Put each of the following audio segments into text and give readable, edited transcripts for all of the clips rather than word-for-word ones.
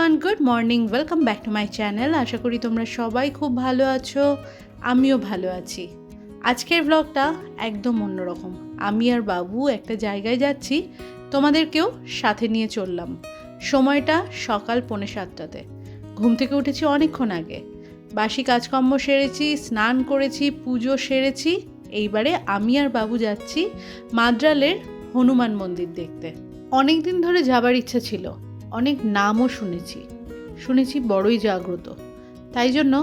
Everyone, good morning, welcome back to my channel. আশা করি তোমরা সবাই খুব ভালো আছো, আমিও ভালো আছি। আজকের ব্লগটা একদম অন্যরকম। আমি আর বাবু একটা জায়গায় যাচ্ছি, তোমাদেরকেও সাথে নিয়ে চললাম। সময়টা সকাল 6:45-তে। ঘুম থেকে উঠেছি অনেকক্ষণ আগে, বাসি কাজকর্ম সেরেছি, স্নান করেছি, পুজো সেরেছি। এইবারে আমি আর বাবু যাচ্ছি মাদ্রালের হনুমান মন্দির দেখতে। অনেক দিন ধরে যাবার ইচ্ছা ছিল, অনেক নামও শুনেছি বড়ই জাগ্রত। তাই জন্য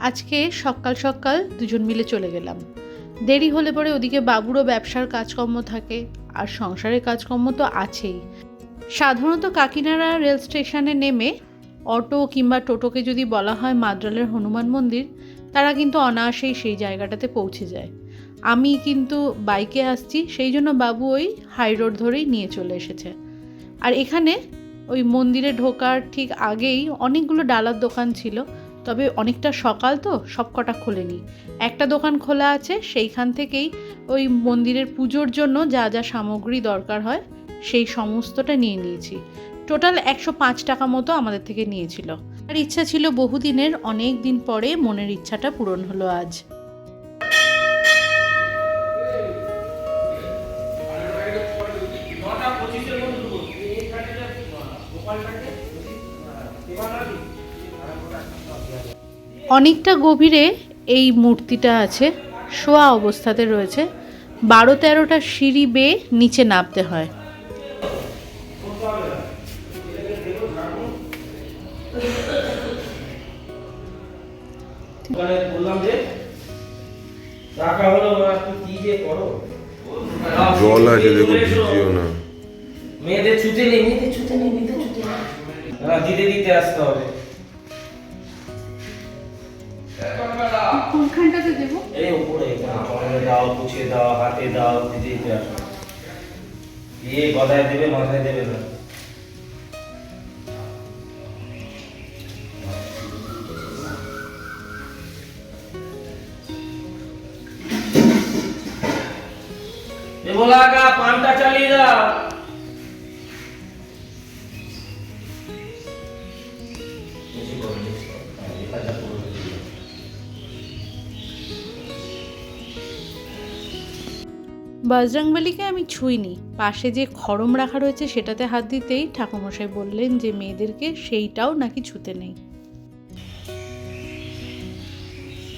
আজকে সকাল সকাল দুজন মিলে চলে গেলাম। দেরি হলে পরে ওদিকে বাবুরও ব্যবসার কাজকর্ম থাকে, আর সংসারের কাজকর্ম তো আছেই। সাধারণত কাকিনাড়া রেল স্টেশনে নেমে অটো কিংবা টোটোকে যদি বলা হয় মাদ্রালের হনুমান মন্দির, তারা কিন্তু অনায়াসেই সেই জায়গাটাতে পৌঁছে যায়। আমি কিন্তু বাইকে আসছি, সেই জন্য বাবু ওই হাই রোড ধরেই নিয়ে চলে এসেছে। আর এখানে ওই মন্দিরে ঢোকার ঠিক আগেই অনেকগুলো ডালার দোকান ছিল, তবে অনেকটা সকাল তো সব কটা খোলেনি। একটা দোকান খোলা আছে, সেইখান থেকেই ওই মন্দিরের পুজোর জন্য যা যা সামগ্রী দরকার হয় সেই সমস্তটা নিয়ে নিয়েছি। টোটাল 105 টাকা মতো আমাদের থেকে নিয়েছিল। আর ইচ্ছা ছিল বহুদিনের, অনেক দিন পরে মনের ইচ্ছাটা পূরণ হলো আজ। অনেকটা গভীরে এই মূর্তিটা আছে, শোয়া অবস্থাতে রয়েছে। 12-13টা সিঁড়ি বেয়ে নিচে নামতে হয়। জল আছে, দেখো ভিজিও না। মেয়েদের ছুতে নেই, দিতে দিতে আসতে হবে। কোনখানটাতে দেবো? এই উপরে কমরে দাও, পুছিয়ে দাও, হাতে দাও, দিতে দিতে আসো। দিয়ে গদায় দেবে, মাথায় দেবে না। बोला का पानटा चालिए दाও। বজরংবলীকে আমি ছুঁইনি, পাশে যে খড়ম রাখা রয়েছে সেটাতে হাত দিতেই ঠাকুরমশাই বললেন যে মেয়েদেরকে সেইটাও নাকি ছুঁতে নেই।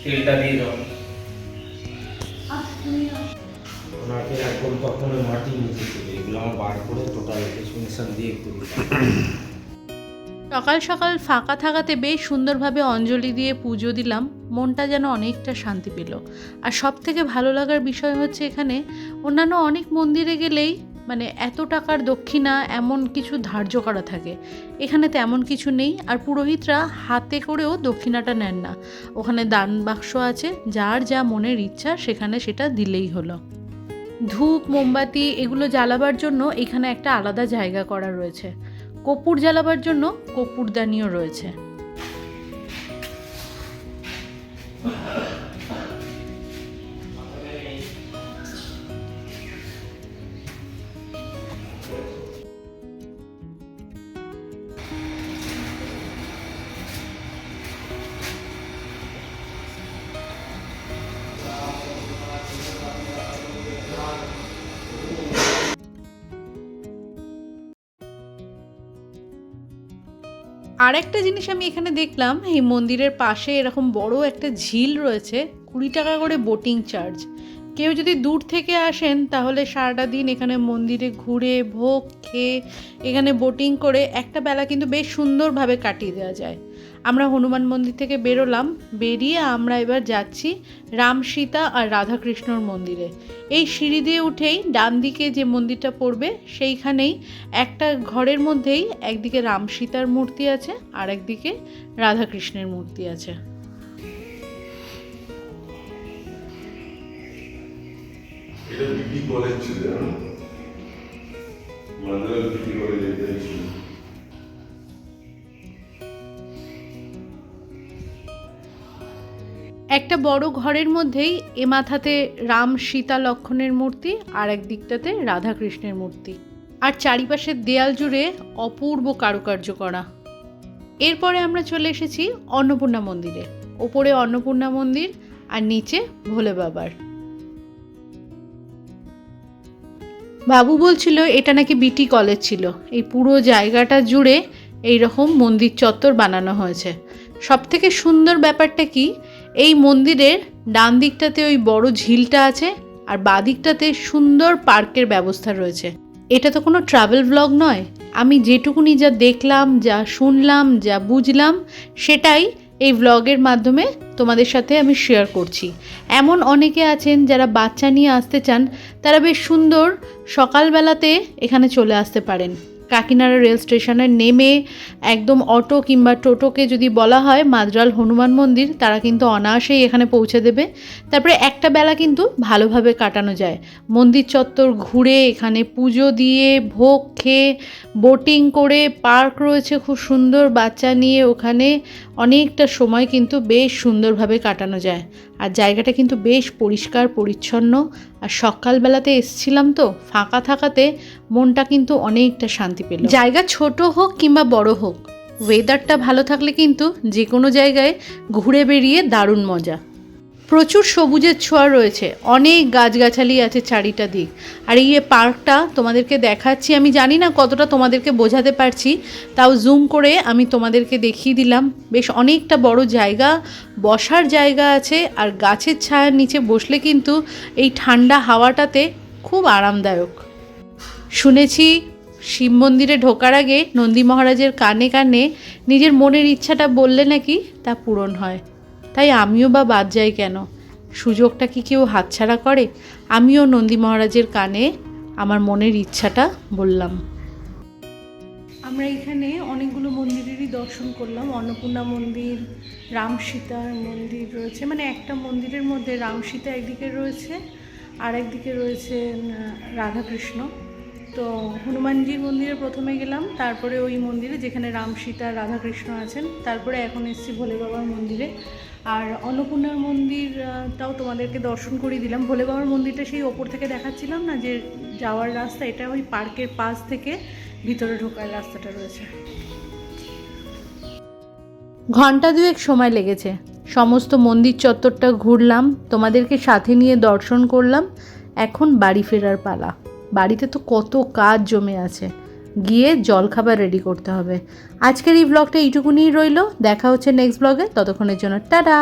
তেলটা দিয়ে দাও। ওনাকে এখন কখনো মাটি নিচে ছিল, এগুলো আমার বার করে টোটাল এক্সপ্রেশন দিয়ে একটু সকাল সকাল ফাঁকা থাকাতে বেশ সুন্দরভাবে অঞ্জলি দিয়ে পুজো দিলাম। মনটা যেন অনেকটা শান্তি পেল। আর সব থেকে ভালো লাগার বিষয় হচ্ছে, এখানে অন্যান্য অনেক মন্দিরে গেলেই মানে এত টাকার দক্ষিণা এমন কিছু ধার্য করা থাকে, এখানে তেমন কিছু নেই। আর পুরোহিতরা হাতে করেও দক্ষিণাটা নেন না। ওখানে দান বাক্স আছে, যার যা মনের ইচ্ছা সেখানে সেটা দিলেই হলো। ধূপ মোমবাতি এগুলো জ্বালাবার জন্য এখানে একটা আলাদা জায়গা করা রয়েছে। কর্পূর জ্বালাবার জন্য কর্পূরদানিও রয়েছে। আর একটা জিনিস আমি এখানে দেখলাম, এই মন্দিরের পাশে এরকম বড় একটা ঝিল রয়েছে, 20 টাকা করে বোটিং চার্জ। কেউ যদি দূর থেকে আসেন তাহলে সারাটা দিন এখানে মন্দিরে ঘুরে ভোগ খেয়ে এখানে বোটিং করে একটা বেলা কিন্তু বেশ সুন্দরভাবে কাটিয়ে দেওয়া যায়। আমরা হনুমান মন্দির থেকে বেরোলাম, বেরিয়ে আমরা এবার যাচ্ছি রাম সীতা আর রাধাকৃষ্ণর মন্দিরে। এই সিঁড়ি দিয়ে উঠেই ডান দিকে যে মন্দিরটা পড়বে সেইখানেই একটা ঘরের মধ্যেই একদিকে রাম সীতার মূর্তি আছে আর একদিকে রাধাকৃষ্ণের মূর্তি আছে। এটা বিপি কলেজ ছিল, মাদ্রাজ বিপি কলেজ এটাই ছিল। একটা বড় ঘরের মধ্যেই এ মাথাতে রাম সীতা লক্ষ্মণের মূর্তি আর এক দিকটাতে রাধাকৃষ্ণের মূর্তি, আর চারিপাশের দেয়াল জুড়ে অপূর্ব কারুকার্য করা। এরপরে আমরা চলে এসেছি অন্নপূর্ণা মন্দিরে। ওপরে অন্নপূর্ণা মন্দির আর নিচে ভোলে বাবার। বাবু বলছিল এটা নাকি বিটি কলেজ ছিল। এই পুরো জায়গাটা জুড়ে এই রকম মন্দির চত্বর বানানো হয়েছে। সবথেকে সুন্দর ব্যাপারটা কি, এই মন্দিরের ডান দিকটাতে ওই বড় ঝিলটা আছে আর বাঁ দিকটাতে সুন্দর পার্কের ব্যবস্থা রয়েছে। এটা তো কোনো ট্রাভেল ব্লগ নয়, আমি যেটুকুনি যা দেখলাম, যা শুনলাম, যা বুঝলাম সেটাই এই ব্লগের মাধ্যমে তোমাদের সাথে আমি শেয়ার করছি। এমন অনেকে আছেন যারা বাচ্চা নিয়ে আসতে চান, তারা বেশ সুন্দর সকালবেলাতে এখানে চলে আসতে পারেন। কাকিনাড়া রেল স্টেশনে নেমে একদম অটো কিংবা টোটোকে যদি বলা হয় মাদ্রাল হনুমান মন্দির, তারা কিন্তু অনায়াসেই এখানে পৌঁছে দেবে। তারপরে একটা বেলা কিন্তু ভালোভাবে কাটানো যায় মন্দির চত্বর ঘুরে, এখানে পুজো দিয়ে, ভোগ খেয়ে, বোটিং করে, পার্ক রয়েছে খুব সুন্দর বাচ্চা নিয়ে, ওখানে অনেকটা সময় কিন্তু বেশ সুন্দরভাবে কাটানো যায়। আর জায়গাটা কিন্তু বেশ পরিষ্কার পরিচ্ছন্ন। আর সকালবেলাতে এসছিলাম তো, ফাঁকা থাকাতে মনটা কিন্তু অনেকটা শান্তি পেল। জায়গা ছোট হোক কিংবা বড় হোক, ওয়েদারটা ভালো থাকলে কিন্তু যে কোনো জায়গায় ঘুরে বেরিয়ে দারুণ মজা। প্রচুর সবুজের ছোঁয়া রয়েছে, অনেক গাছগাছালি আছে চারিটা দিক। আর এই পার্কটা তোমাদেরকে দেখাচ্ছি, আমি জানি না কতটা তোমাদেরকে বোঝাতে পারছি, তাও জুম করে আমি তোমাদেরকে দেখিয়ে দিলাম। বেশ অনেকটা বড় জায়গা, বসার জায়গা আছে, আর গাছের ছায়ার নিচে বসলে কিন্তু এই ঠান্ডা হাওয়াটাতে খুব আরামদায়ক। শুনেছি শিব মন্দিরে ঢোকার আগে নন্দী মহারাজের কানে কানে নিজের মনের ইচ্ছাটা বললে নাকি তা পূরণ হয়। তাই আমিও বা বাদ যাই কেন, সুযোগটা কি কেউ হাতছাড়া করে? আমিও নন্দী মহারাজের কানে আমার মনের ইচ্ছাটা বললাম। আমরা এখানে অনেকগুলো মন্দিরেরই দর্শন করলাম। অন্নপূর্ণা মন্দির, রাম সীতার মন্দির রয়েছে, মানে একটা মন্দিরের মধ্যে রাম সীতা একদিকে রয়েছে আর একদিকে রয়েছে রাধাকৃষ্ণ। তো হনুমানজির মন্দিরে প্রথমে গেলাম, তারপরে ওই মন্দিরে যেখানে রাম সীতা রাধাকৃষ্ণ আছেন, তারপরে এখন এসেছি ভোলে বাবার মন্দিরে। আর অন্নপূর্ণার মন্দিরটাও তোমাদেরকে দর্শন করিয়ে দিলাম। ভোলে বাবার মন্দিরটা সেই ওপর থেকে দেখাচ্ছিলাম না, যে যাওয়ার রাস্তা, এটা ওই পার্কের পাশ থেকে ভিতরে ঢোকার রাস্তাটা রয়েছে। ঘন্টা দুয়েক সময় লেগেছে, সমস্ত মন্দির চত্বরটা ঘুরলাম, তোমাদেরকে সাথে নিয়ে দর্শন করলাম। এখন বাড়ি ফেরার পালা। বাড়িতে তো কত কাজ জমে আছে, গিয়ে জলখাবার রেডি করতে হবে। আজকের এই ব্লগটা এইটুকুনিই রইল, দেখা হচ্ছে নেক্সট ব্লগে, ততক্ষণের জন্য টাটা।